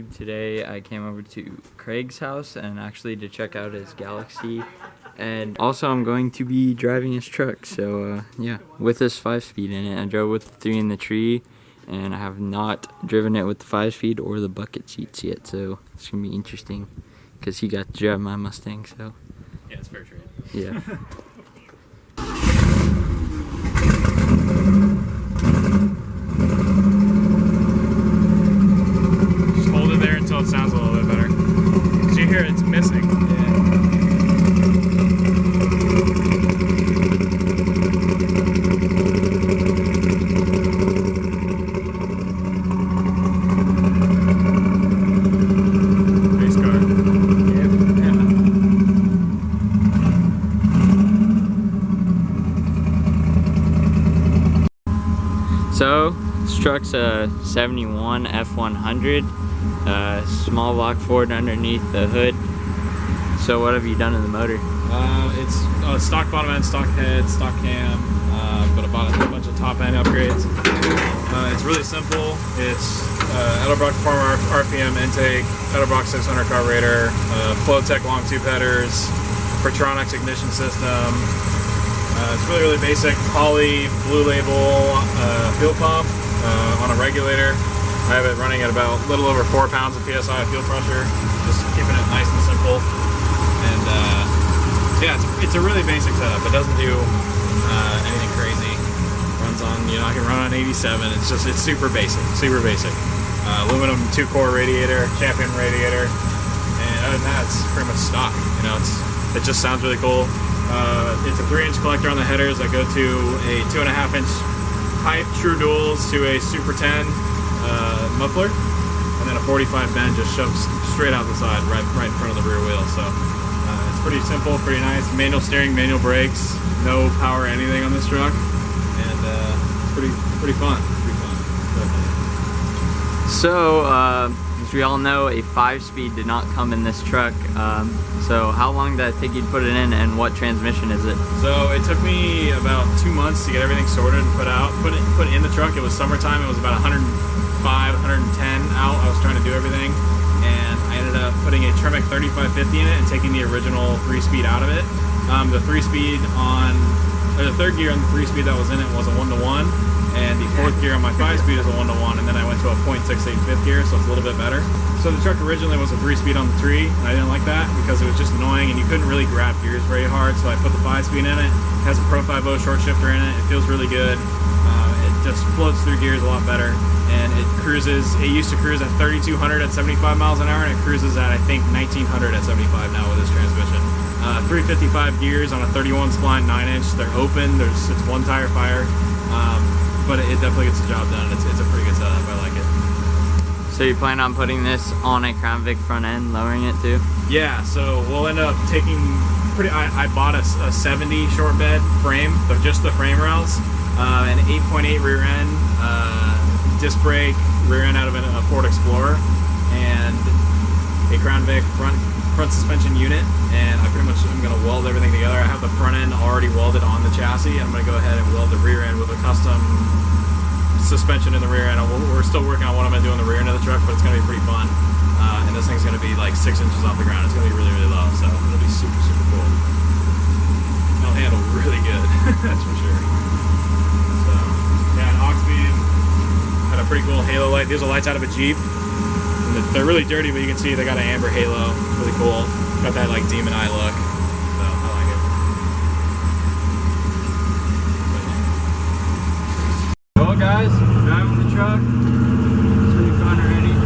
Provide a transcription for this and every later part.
YouTube. Today I came over to Craig's house and actually to check out his Galaxy, and also I'm going to be driving his truck, so yeah, with this 5-speed in it. I drove with the 3 in the tree, and I have not driven it with the 5-speed or the bucket seats yet, so it's gonna be interesting because he got to drive my Mustang, so yeah, it's fair trade. Yeah. Until it sounds a little bit better. Because you hear it's missing. Race car. Yeah. So, this truck's a 71 F-100. Small block Ford underneath the hood. So what have you done to the motor? It's stock bottom end, stock head, stock cam, but I bought a bunch of top end upgrades. It's really simple. It's Edelbrock Farmer RPM intake, Edelbrock 600 carburetor, Flowtech long tube headers, Pertronix ignition system. It's really basic. Poly Blue Label fuel pump on a regulator. I have it running at about a little over 4 pounds of PSI of fuel pressure, just keeping it nice and simple. And yeah, it's a really basic setup. It doesn't do anything crazy. Runs on, you know, I can run on 87. It's super basic, super basic. Aluminum 2-core radiator, Champion radiator, and other than that, it's pretty much stock. You know, it just sounds really cool. It's a 3-inch collector on the headers that go to a 2.5-inch pipe, true duals to a Super 10. Muffler, and then a 45 bend just shoves straight out the side, right in front of the rear wheel. So it's pretty simple, pretty nice. Manual steering, manual brakes, no power anything on this truck, and it's pretty fun. So as we all know, a 5-speed did not come in this truck. So how long did that take you to put it in, and what transmission is it? So it took me about 2 months to get everything sorted and put in the truck. It was summertime. It was about 105, 110 out. I was trying to do everything, and I ended up putting a Tremec 3550 in it and taking the original 3-speed out of it. The 3-speed the third gear on the 3-speed that was in it was a 1-to-1, and the 4th gear on my 5-speed is a 1-to-1, and then I went to a .68 5th gear, so it's a little bit better. So the truck originally was a 3-speed on the tree, and I didn't like that because it was just annoying and you couldn't really grab gears very hard, so I put the 5-speed in it. It has a Pro 5.0 short shifter in it. It feels really good. It just floats through gears a lot better, and it used to cruise at 3,200 at 75 miles an hour, and it cruises at, I think, 1,900 at 75 now with this transmission. 355 gears on a 31 spline 9-inch. They're open. It's 1 tire fire, but it definitely gets the job done. It's a pretty good setup. I like it. So you plan on putting this on a Crown Vic front end, lowering it too? Yeah. So we'll end up taking I bought a 70 short bed frame, just the frame rails, an 8.8 rear end, disc brake rear end out of a Ford Explorer, and a Crown Vic front suspension unit, and I'm going to weld everything together. I have the front end already welded on the chassis, and I'm going to go ahead and weld the rear end with a custom suspension in the rear end. We're still working on what I'm going to do on the rear end of the truck, but it's going to be pretty fun. And this thing's going to be like 6 inches off the ground. It's going to be really, really low, so it'll be super, super cool. It'll handle really good, that's for sure. So, yeah, an aux beam. Had a pretty cool halo light. These are lights out of a Jeep. They're really dirty, but you can see they got an amber halo. Really cool. Got that like demon eye look. So I like it. Well, guys, driving the truck. It's pretty fun already.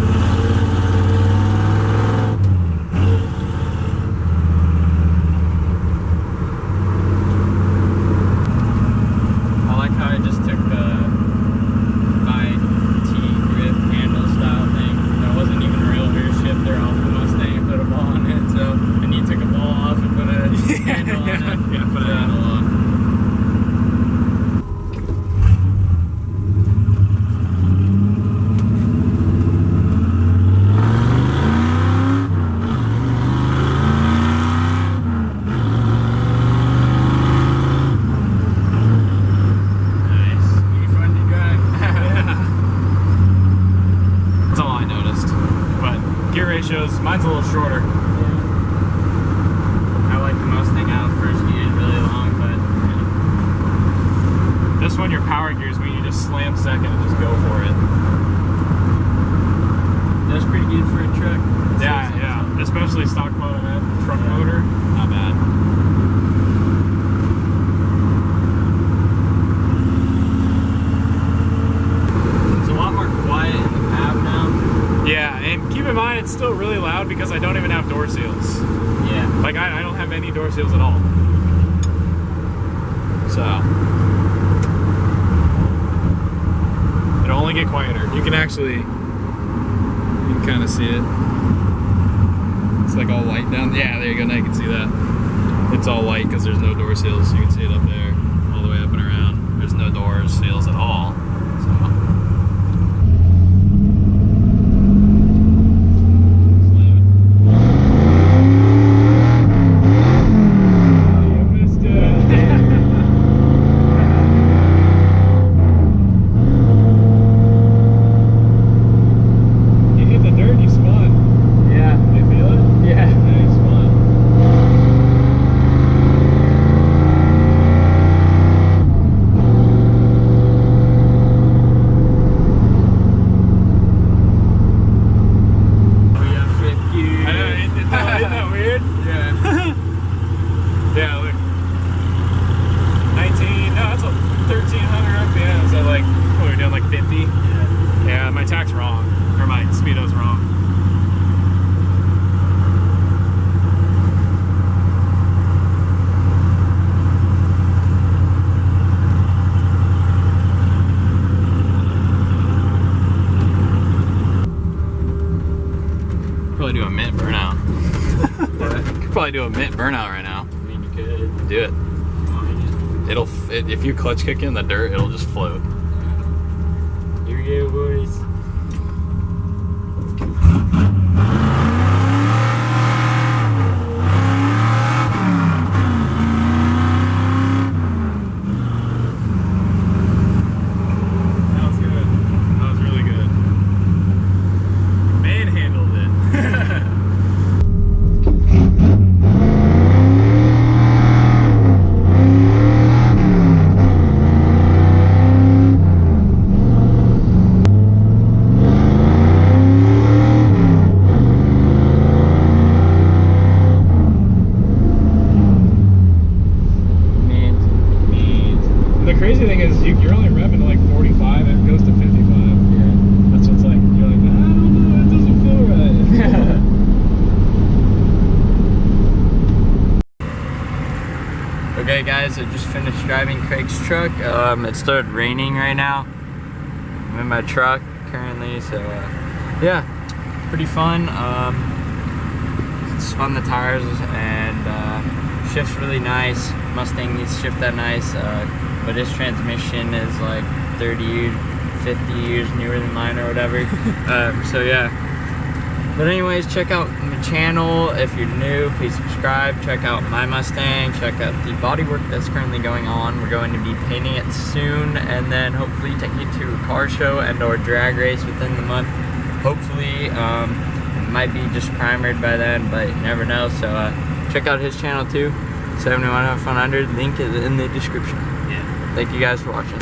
I like how I just took my T-grip handle style thing. That wasn't even a real rear shifter off the Mustang and put a ball on it. So, and you took a ball off and put a handle on it. Yeah, put a handle on. But shorter. I like the Mustang out. First gear is really long, but this one, your power gears mean you just slam second and just go for it. that's pretty good for a truck. Yeah, yeah. Especially stock motor and truck motor, not bad. It's a lot more quiet in the cab now. Yeah, and keep in mind it's still really loud because I don't even have door seals. Yeah. Like I don't have any door seals at all. So it'll only get quieter. You can kind of see it. It's like all light down. Yeah, there you go. Now you can see that. It's all light because there's no door seals. You can see it up there, all the way up and around. There's no door seals at all. So. Yeah, look. 19, no, that's 1,300 RPMs at like, what are we doing, like 50? Yeah, my tach's wrong. Or my speedo's wrong. Probably do a mint burnout. Could probably do a mint burnout right now. I mean, you could. Do it. If you clutch kick in the dirt, it'll just float. Here we go, boys. That was good. That was really good. Manhandled it. The crazy thing is you're only revving to like 45 and it goes to 55. Yeah. That's what's like, you're like, I don't know, it doesn't feel right. Okay guys, I just finished driving Craig's truck. It started raining right now. I'm in my truck currently, so yeah, pretty fun. Spun the tires and shift's really nice. Mustang needs to shift that nice, but his transmission is like 30, 50 years newer than mine or whatever. So yeah. But anyways, check out my channel. If you're new, please subscribe. Check out my Mustang. Check out the bodywork that's currently going on. We're going to be painting it soon, and then hopefully take it to a car show and or drag race within the month. Hopefully, it might be just primered by then, but you never know. So check out his channel too, 71 F-100. Link is in the description. Yeah. Thank you guys for watching.